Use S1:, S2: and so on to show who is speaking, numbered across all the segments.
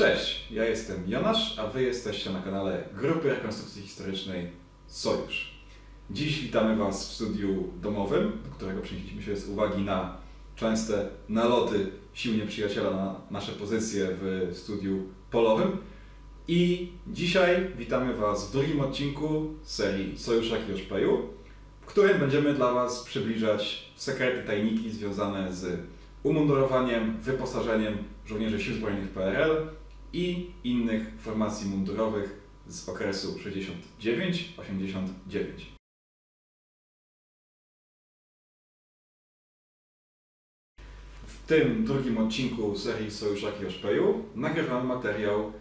S1: Cześć, ja jestem Jonasz, a Wy jesteście na kanale Grupy Rekonstrukcji Historycznej Sojusz. Dziś witamy Was w studiu domowym, do którego przenieśliśmy się z uwagi na częste naloty sił nieprzyjaciela na nasze pozycje w studiu polowym. I dzisiaj witamy Was w drugim odcinku serii Sojuszaki Oszpeju, w którym będziemy dla Was przybliżać sekrety, tajniki związane z umundurowaniem, wyposażeniem żołnierzy Sił Zbrojnych PRL i innych formacji mundurowych z okresu 69-89. W tym drugim odcinku serii Sojuszaki Oszpeju nagrywamy materiał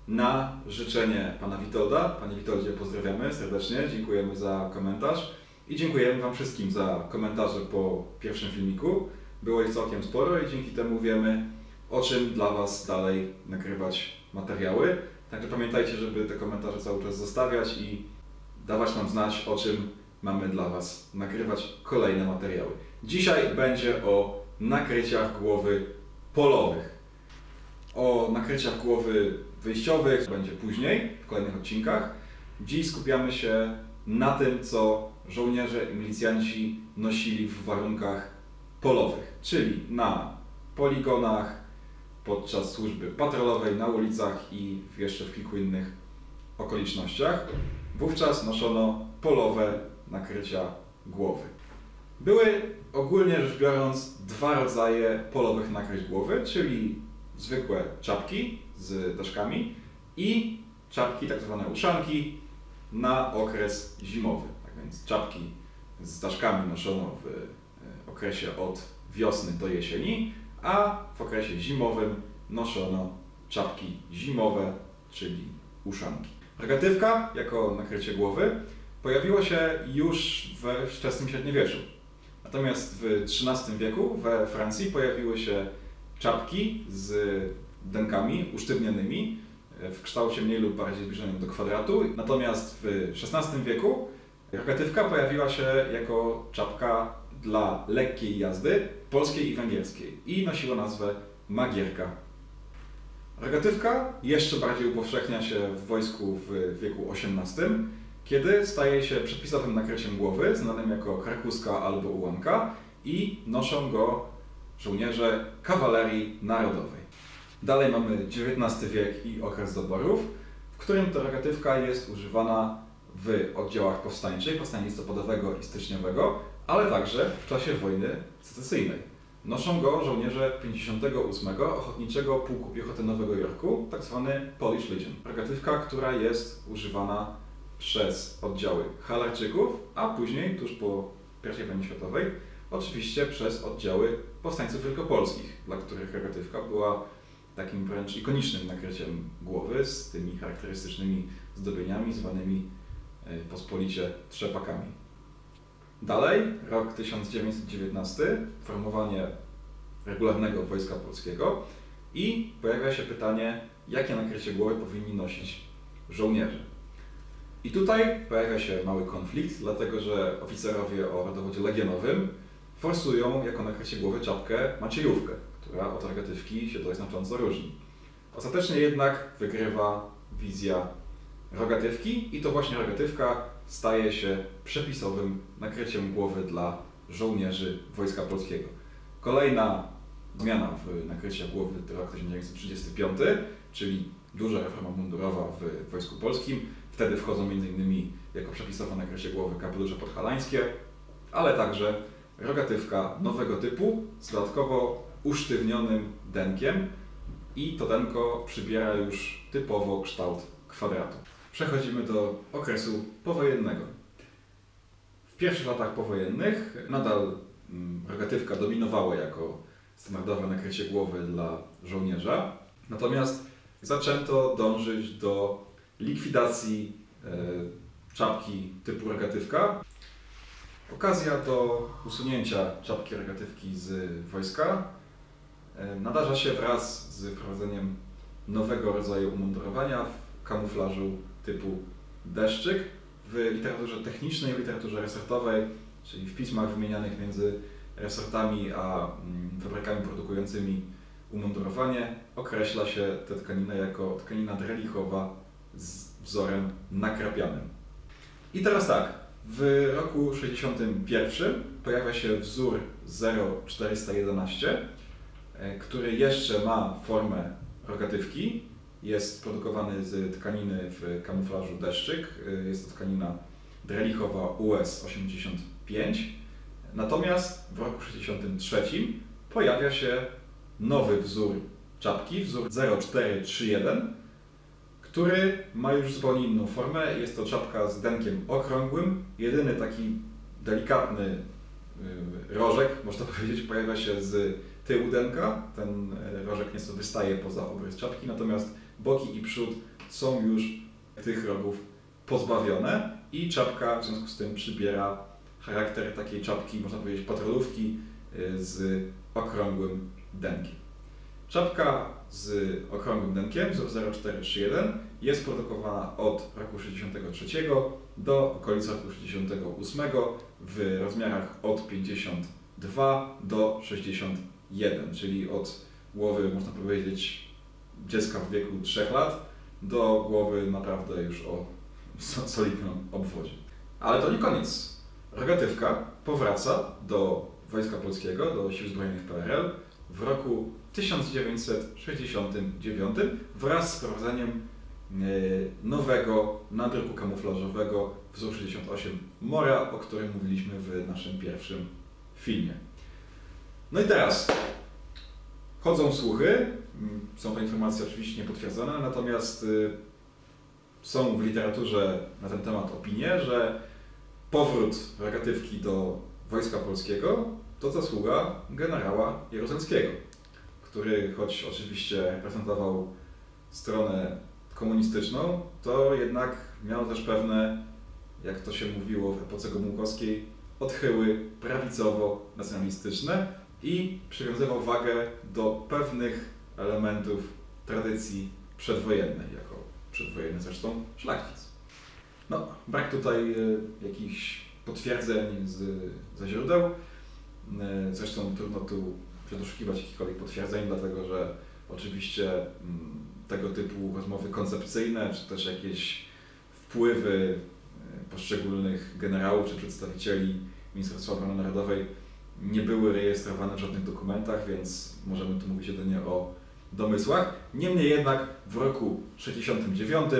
S1: na życzenie Pana Witolda. Panie Witoldzie, pozdrawiamy serdecznie, dziękujemy za komentarz i dziękujemy Wam wszystkim za komentarze po pierwszym filmiku. Było ich całkiem sporo i dzięki temu wiemy, o czym dla Was dalej nagrywać materiały. Także pamiętajcie, żeby te komentarze cały czas zostawiać i dawać nam znać, o czym mamy dla Was nagrywać kolejne materiały. Dzisiaj będzie o nakryciach głowy polowych. O nakryciach głowy wyjściowych będzie później, w kolejnych odcinkach. Dziś skupiamy się na tym, co żołnierze i milicjanci nosili w warunkach polowych, czyli na poligonach, podczas służby patrolowej, na ulicach i jeszcze w kilku innych okolicznościach. Wówczas noszono polowe nakrycia głowy. Były ogólnie rzecz biorąc dwa rodzaje polowych nakryć głowy, czyli zwykłe czapki z daszkami i czapki, tak zwane uszanki, na okres zimowy. Tak więc czapki z daszkami noszono w okresie od wiosny do jesieni, a w okresie zimowym noszono czapki zimowe, czyli uszanki. Rogatywka jako nakrycie głowy pojawiło się już we wczesnym średniowieczu. Natomiast w XIII wieku we Francji pojawiły się czapki z denkami usztywnionymi w kształcie mniej lub bardziej zbliżonym do kwadratu. Natomiast w XVI wieku rogatywka pojawiła się jako czapka dla lekkiej jazdy, polskiej i węgierskiej i nosiła nazwę magierka. Rogatywka jeszcze bardziej upowszechnia się w wojsku w wieku XVIII, kiedy staje się przepisowym nakryciem głowy, znanym jako krakuska albo ułanka i noszą go żołnierze kawalerii narodowej. Dalej mamy XIX wiek i okres doborów, w którym ta rogatywka jest używana w oddziałach powstańczych, powstania listopadowego i styczniowego, ale także w czasie wojny secesyjnej. Noszą go żołnierze 58. Ochotniczego Pułku Piechoty Nowego Jorku, tzw. Polish Legion. Rogatywka, która jest używana przez oddziały Halarczyków, a później, tuż po I wojnie światowej, oczywiście przez oddziały powstańców wielkopolskich, dla których rogatywka była takim wręcz ikonicznym nakryciem głowy z tymi charakterystycznymi zdobieniami zwanymi pospolicie trzepakami. Dalej, rok 1919, formowanie regularnego Wojska Polskiego i pojawia się pytanie, jakie nakrycie głowy powinni nosić żołnierze. I tutaj pojawia się mały konflikt, dlatego że oficerowie o rodowodzie legionowym forsują jako nakrycie głowy czapkę maciejówkę, która od rogatywki się dość znacząco różni. Ostatecznie jednak wygrywa wizja rogatywki i to właśnie rogatywka staje się przepisowym nakryciem głowy dla żołnierzy Wojska Polskiego. Kolejna zmiana w nakryciach głowy to rok 1935, czyli duża reforma mundurowa w Wojsku Polskim. Wtedy wchodzą m.in. jako przepisowe nakrycie głowy kapelusze podhalańskie, ale także rogatywka nowego typu z dodatkowo usztywnionym denkiem i to denko przybiera już typowo kształt kwadratu. Przechodzimy do okresu powojennego. W pierwszych latach powojennych nadal rogatywka dominowała jako standardowe nakrycie głowy dla żołnierza, natomiast zaczęto dążyć do likwidacji czapki typu rogatywka. Okazja do usunięcia czapki rogatywki z wojska nadarza się wraz z wprowadzeniem nowego rodzaju umundurowania w kamuflażu typu deszczyk. W literaturze technicznej, w literaturze resortowej, czyli w pismach wymienianych między resortami a fabrykami produkującymi umundurowanie, określa się tę tkaninę jako tkanina drelichowa z wzorem nakrapianym. I teraz tak, w roku 61 pojawia się wzór 0411, który jeszcze ma formę rogatywki. Jest produkowany z tkaniny w kamuflażu deszczyk. Jest to tkanina drelichowa US85. Natomiast w roku 63 pojawia się nowy wzór czapki, wzór 0431, który ma już zupełnie inną formę. Jest to czapka z denkiem okrągłym. Jedyny taki delikatny rożek, można powiedzieć, pojawia się z tyłu denka. Ten rożek nieco wystaje poza obrys czapki, natomiast boki i przód są już tych rogów pozbawione i czapka w związku z tym przybiera charakter takiej czapki, można powiedzieć, patrolówki z okrągłym denkiem. Czapka z okrągłym denkiem, wzór 0431, jest produkowana od roku 63 do okolic roku 68 w rozmiarach od 52 do 61, czyli od głowy, można powiedzieć, dziecka w wieku 3 lat do głowy naprawdę już o solidnym obwodzie. Ale to nie koniec. Rogatywka powraca do Wojska Polskiego, do Sił Zbrojnych PRL w roku 1969 wraz z wprowadzeniem nowego nadruku kamuflażowego wzór 68 Mora, o którym mówiliśmy w naszym pierwszym filmie. No i teraz chodzą słuchy, są to informacje oczywiście niepotwierdzone, natomiast są w literaturze na ten temat opinie, że powrót rogatywki do Wojska Polskiego to zasługa generała Jaruzelskiego, który choć oczywiście reprezentował stronę komunistyczną, to jednak miał też pewne, jak to się mówiło w epoce gomułkowskiej, odchyły prawicowo-nacjonalistyczne i przywiązywał wagę do pewnych elementów tradycji przedwojennej, jako przedwojenny zresztą szlachcic. No, brak tutaj jakichś potwierdzeń ze źródeł. Zresztą trudno tu doszukiwać jakichkolwiek potwierdzeń, dlatego że oczywiście tego typu rozmowy koncepcyjne, czy też jakieś wpływy poszczególnych generałów czy przedstawicieli Ministerstwa Obrony Narodowej nie były rejestrowane w żadnych dokumentach, więc możemy tu mówić jedynie o domysłach. Niemniej jednak w roku 1969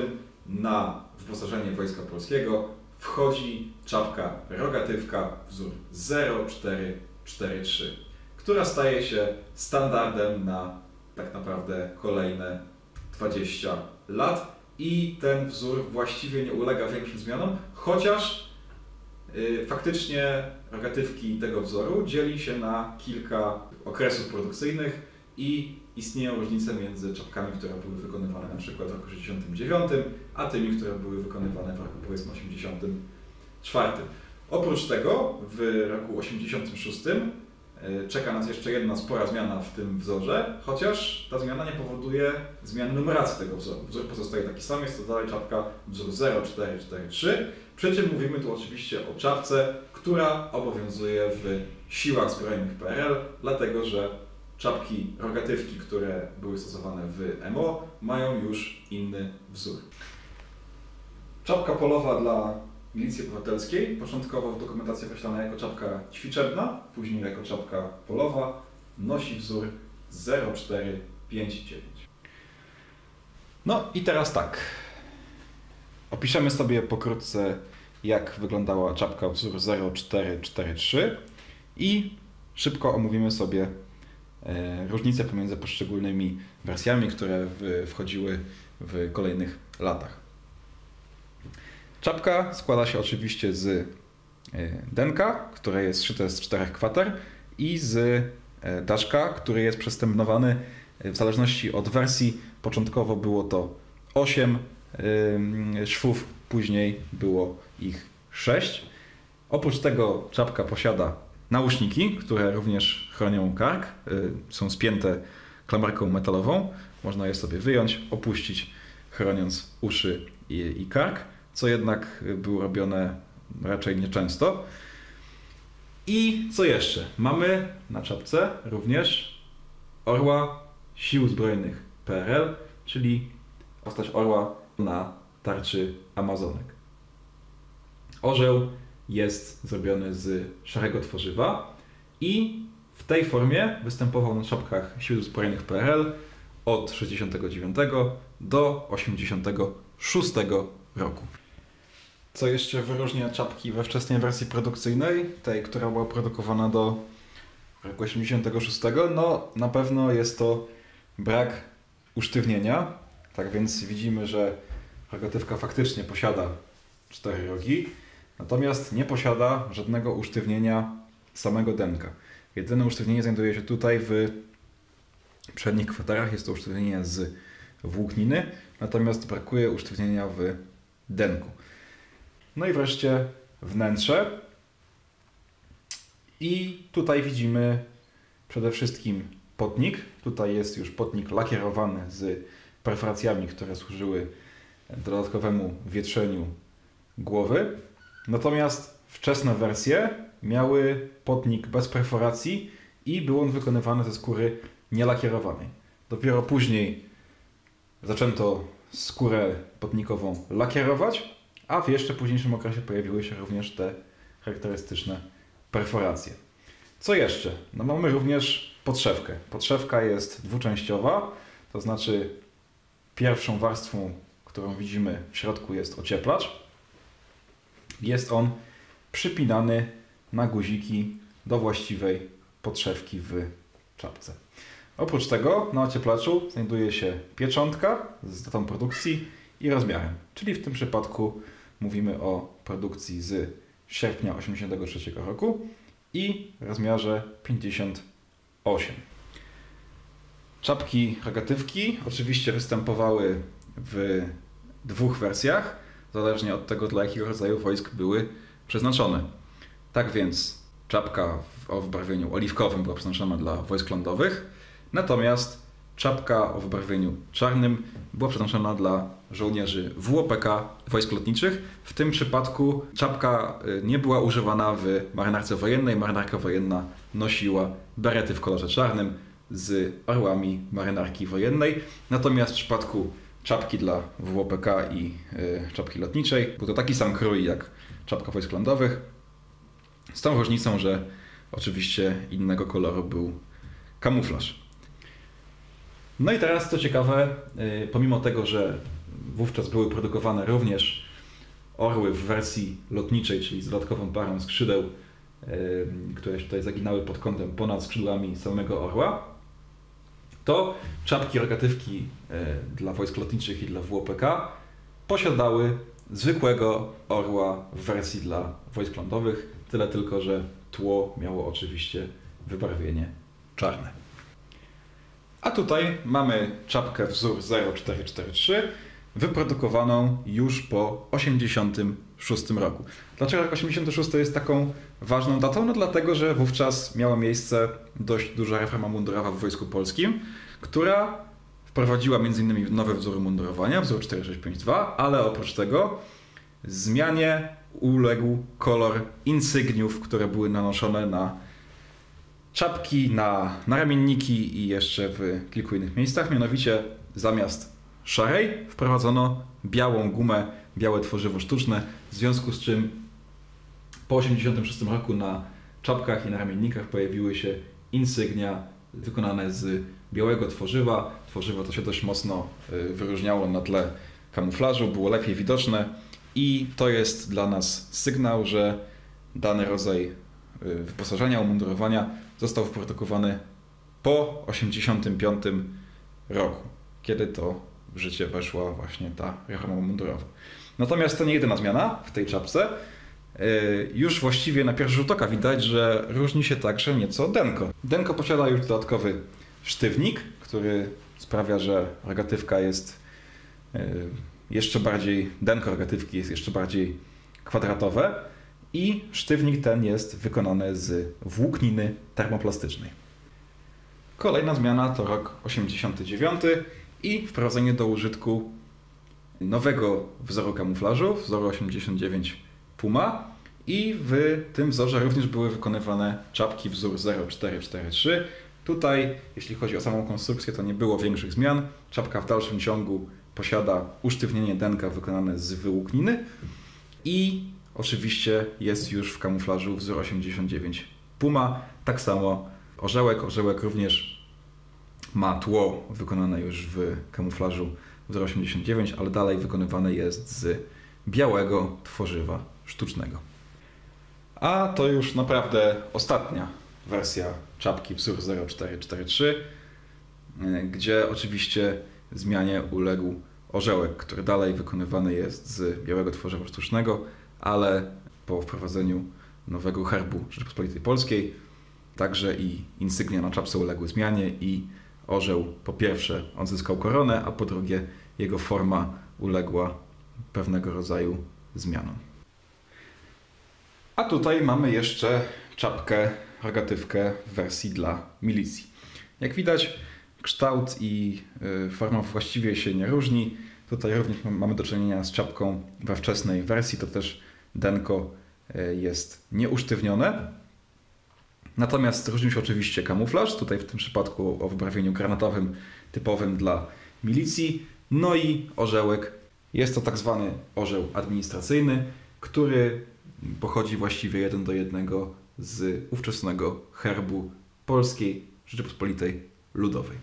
S1: na wyposażenie Wojska Polskiego wchodzi czapka rogatywka wzór 0443, która staje się standardem na tak naprawdę kolejne 20 lat i ten wzór właściwie nie ulega większym zmianom, chociaż faktycznie rogatywki tego wzoru dzieli się na kilka okresów produkcyjnych i istnieją różnice między czapkami, które były wykonywane na przykład w roku 69, a tymi, które były wykonywane w roku powiedzmy 84. Oprócz tego w roku 86 czeka nas jeszcze jedna spora zmiana w tym wzorze, chociaż ta zmiana nie powoduje zmiany numeracji tego wzoru. Wzór pozostaje taki sam, jest to dalej czapka wzór 0443, przy czym mówimy tu oczywiście o czapce, która obowiązuje w Siłach Zbrojnych PRL, dlatego że czapki rogatywki, które były stosowane w MO, mają już inny wzór. Czapka polowa dla Milicji Obywatelskiej, początkowo w dokumentacji określana jako czapka ćwiczebna, później jako czapka polowa, nosi wzór 0459. No i teraz tak. Opiszemy sobie pokrótce, jak wyglądała czapka wzór 0443 i szybko omówimy sobie różnice pomiędzy poszczególnymi wersjami, które wchodziły w kolejnych latach. Czapka składa się oczywiście z denka, które jest szyte z 4 kwater i z daszka, który jest przestępnowany w zależności od wersji. Początkowo było to 8 szwów, później było ich 6. Oprócz tego czapka posiada nauszniki, które również chronią kark. Są spięte klamerką metalową. Można je sobie wyjąć, opuścić, chroniąc uszy i kark, co jednak było robione raczej nieczęsto. I co jeszcze? Mamy na czapce również orła Sił Zbrojnych PRL, czyli postać orła na tarczy Amazonek. Orzeł jest zrobiony z szarego tworzywa i w tej formie występował na czapkach Sił Zbrojnych PRL od 1969 do 1986 roku. Co jeszcze wyróżnia czapki we wczesnej wersji produkcyjnej, tej, która była produkowana do roku 1986? No, na pewno jest to brak usztywnienia. Tak więc widzimy, że rogatywka faktycznie posiada 4 rogi, natomiast nie posiada żadnego usztywnienia samego denka. Jedyne usztywnienie znajduje się tutaj w przednich kwaterach, jest to usztywnienie z włókniny, natomiast brakuje usztywnienia w denku. No i wreszcie wnętrze. I tutaj widzimy przede wszystkim potnik. Tutaj jest już potnik lakierowany z perforacjami, które służyły dodatkowemu wietrzeniu głowy. Natomiast wczesne wersje miały potnik bez perforacji i był on wykonywany ze skóry nielakierowanej. Dopiero później zaczęto skórę potnikową lakierować, a w jeszcze późniejszym okresie pojawiły się również te charakterystyczne perforacje. Co jeszcze? No mamy również podszewkę. Podszewka jest dwuczęściowa, to znaczy pierwszą warstwą, którą widzimy w środku, jest ocieplacz. Jest on przypinany na guziki do właściwej podszewki w czapce. Oprócz tego na ocieplaczu znajduje się pieczątka z datą produkcji i rozmiarem, czyli w tym przypadku mówimy o produkcji z sierpnia 1983 roku i rozmiarze 58. Czapki rogatywki oczywiście występowały w 2 wersjach, zależnie od tego, dla jakiego rodzaju wojsk były przeznaczone. Tak więc czapka o wybarwieniu oliwkowym była przeznaczona dla wojsk lądowych, natomiast czapka o wybarwieniu czarnym była przeznaczona dla żołnierzy WOPK wojsk lotniczych. W tym przypadku czapka nie była używana w marynarce wojennej. Marynarka wojenna nosiła berety w kolorze czarnym z orłami marynarki wojennej. Natomiast w przypadku czapki dla WOPK i czapki lotniczej był to taki sam krój jak czapka wojsk lądowych. Z tą różnicą, że oczywiście innego koloru był kamuflaż. No i teraz co ciekawe, pomimo tego, że wówczas były produkowane również orły w wersji lotniczej, czyli z dodatkową parą skrzydeł, które się tutaj zaginały pod kątem ponad skrzydłami samego orła, to czapki rogatywki dla wojsk lotniczych i dla WOPK posiadały zwykłego orła w wersji dla wojsk lądowych, tyle tylko, że tło miało oczywiście wybarwienie czarne. A tutaj mamy czapkę wzór 0443 wyprodukowaną już po 1986 roku. Dlaczego rok 86 jest taką ważną datą? No dlatego, że wówczas miała miejsce dość duża reforma mundurowa w Wojsku Polskim, która wprowadziła m.in. nowe wzory mundurowania, wzór 4652, ale oprócz tego zmianie uległ kolor insygniów, które były nanoszone na czapki, na naramienniki i jeszcze w kilku innych miejscach. Mianowicie zamiast szarej wprowadzono białą gumę, białe tworzywo sztuczne, w związku z czym po 1986 roku na czapkach i na ramiennikach pojawiły się insygnia wykonane z białego tworzywa. Tworzywo to się dość mocno wyróżniało na tle kamuflażu, było lepiej widoczne i to jest dla nas sygnał, że dany rodzaj wyposażenia, umundurowania został wyprodukowany po 1985 roku, kiedy to w życie weszła właśnie ta reforma mundurowa. Natomiast to nie jedyna zmiana w tej czapce. Już właściwie na pierwszy rzut oka widać, że różni się także nieco denko. Denko posiada już dodatkowy sztywnik, który sprawia, że rogatywka jest jeszcze bardziej, denko rogatywki jest jeszcze bardziej kwadratowe i sztywnik ten jest wykonany z włókniny termoplastycznej. Kolejna zmiana to rok 89 i wprowadzenie do użytku nowego wzoru kamuflażu, wzoru 89 Puma, i w tym wzorze również były wykonywane czapki wzór 0443, Tutaj, jeśli chodzi o samą konstrukcję, to nie było większych zmian. Czapka w dalszym ciągu posiada usztywnienie denka wykonane z wyłókniny i oczywiście jest już w kamuflażu wzór 89 Puma. Tak samo orzełek. Orzełek również ma tło wykonane już w kamuflażu wzór 89, ale dalej wykonywane jest z białego tworzywa sztucznego. A to już naprawdę ostatnia wersja czapki wzór 0443, gdzie oczywiście zmianie uległ orzełek, który dalej wykonywany jest z białego tworzywa sztucznego, ale po wprowadzeniu nowego herbu Rzeczypospolitej Polskiej także i insygnia na czapce uległy zmianie i orzeł po pierwsze odzyskał koronę, a po drugie jego forma uległa pewnego rodzaju zmianom. A tutaj mamy jeszcze czapkę, rogatywkę w wersji dla milicji. Jak widać, kształt i forma właściwie się nie różni. Tutaj również mamy do czynienia z czapką we wczesnej wersji, to też denko jest nieusztywnione. Natomiast różni się oczywiście kamuflaż, tutaj w tym przypadku o wybarwieniu granatowym typowym dla milicji. No i orzełek. Jest to tak zwany orzeł administracyjny, który pochodzi właściwie 1 do 1 z ówczesnego herbu Polskiej Rzeczypospolitej Ludowej.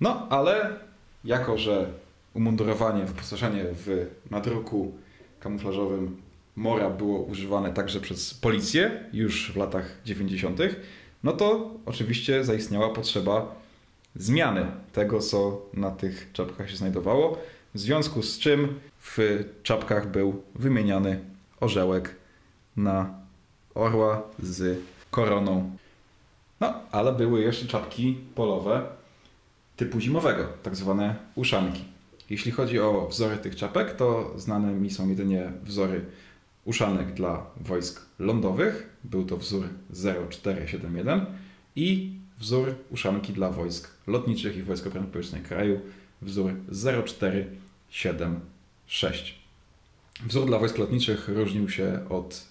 S1: No ale jako że umundurowanie, wyposażenie w nadruku kamuflażowym Mora było używane także przez policję już w latach 90., no to oczywiście zaistniała potrzeba zmiany tego, co na tych czapkach się znajdowało, w związku z czym w czapkach był wymieniany orzełek na orła z koroną. No, ale były jeszcze czapki polowe typu zimowego, tak zwane uszanki. Jeśli chodzi o wzory tych czapek, to znane mi są jedynie wzory uszanek dla wojsk lądowych. Był to wzór 0471 i wzór uszanki dla wojsk lotniczych i Wojsk Obrony Powietrznej kraju, wzór 0476. Wzór dla wojsk lotniczych różnił się od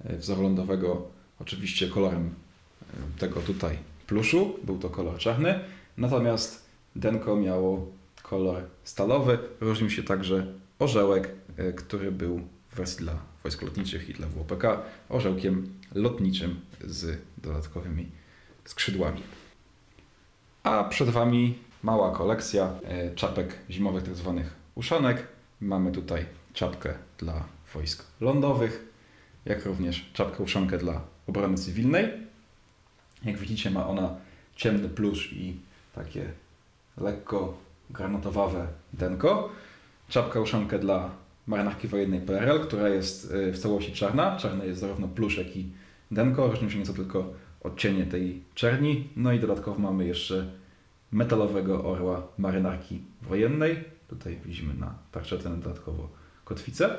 S1: wzoru lądowego oczywiście kolorem tego tutaj pluszu, był to kolor czarny, natomiast denko miało kolor stalowy. Różnił się także orzełek, który był w wersji dla wojsk lotniczych i dla WOPK orzełkiem lotniczym z dodatkowymi skrzydłami. A przed Wami mała kolekcja czapek zimowych, tak zwanych uszanek. Mamy tutaj czapkę dla wojsk lądowych, jak również czapkę uszankę dla obrony cywilnej. Jak widzicie, ma ona ciemny plusz i takie lekko granatowawe denko. Czapka uszankę dla marynarki wojennej PRL, która jest w całości czarna. Czarny jest zarówno plusz, jak i denko. Różnią się nieco tylko odcienie tej czerni. No i dodatkowo mamy jeszcze metalowego orła marynarki wojennej. Tutaj widzimy na tarczetę dodatkowo kotwicę.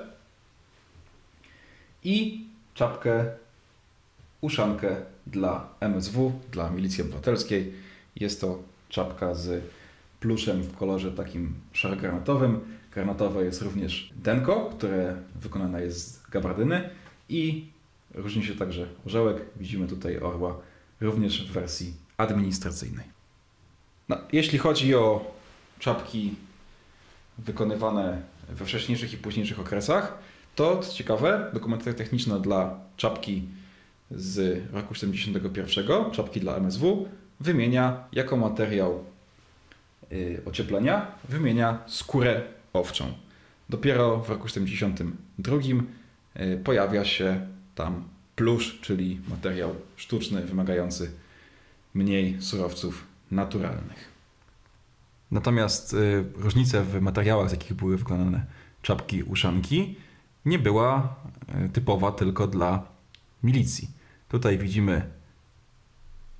S1: I czapkę uszankę dla MSW, dla Milicji Obywatelskiej. Jest to czapka z pluszem w kolorze takim szaro-granatowym. Granatowe jest również denko, które wykonane jest z gabardyny i różni się także orzełek. Widzimy tutaj orła również w wersji administracyjnej. No, jeśli chodzi o czapki wykonywane we wcześniejszych i późniejszych okresach, to co ciekawe, dokumentacja techniczna dla czapki z roku 71, czapki dla MSW, wymienia jako materiał ocieplenia, wymienia skórę owczą. Dopiero w roku 72 pojawia się tam plusz, czyli materiał sztuczny wymagający mniej surowców naturalnych. Natomiast różnica w materiałach, z jakich były wykonane czapki uszanki, nie była typowa tylko dla milicji. Tutaj widzimy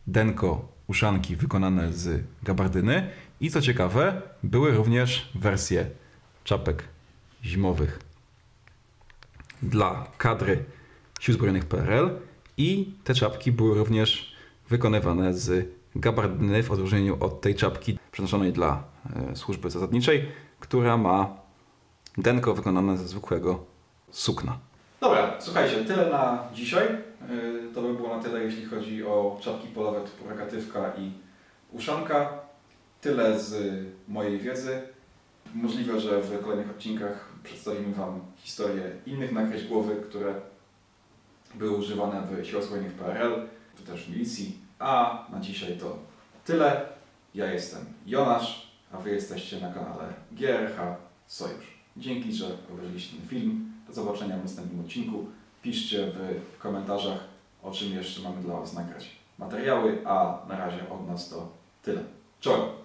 S1: denko uszanki wykonane z gabardyny i co ciekawe, były również wersje czapek zimowych dla kadry Sił Zbrojnych PRL i te czapki były również wykonywane z gabardyny w odróżnieniu od tej czapki przeznaczonej dla służby zasadniczej, która ma denko wykonane ze zwykłego sukna. Dobra, słuchajcie, tyle na dzisiaj. To by było na tyle, jeśli chodzi o czapki polowe typu rogatywka i uszanka. Tyle z mojej wiedzy. Możliwe, że w kolejnych odcinkach przedstawimy Wam historię innych nakryć głowy, które były używane w siłach zbrojnych PRL, czy też w milicji. A na dzisiaj to tyle. Ja jestem Jonasz, a Wy jesteście na kanale GRH Sojusz. Dzięki, że obejrzeliście ten film. Do zobaczenia w następnym odcinku. Piszcie w komentarzach, o czym jeszcze mamy dla Was nagrać materiały, a na razie od nas to tyle. Czołem!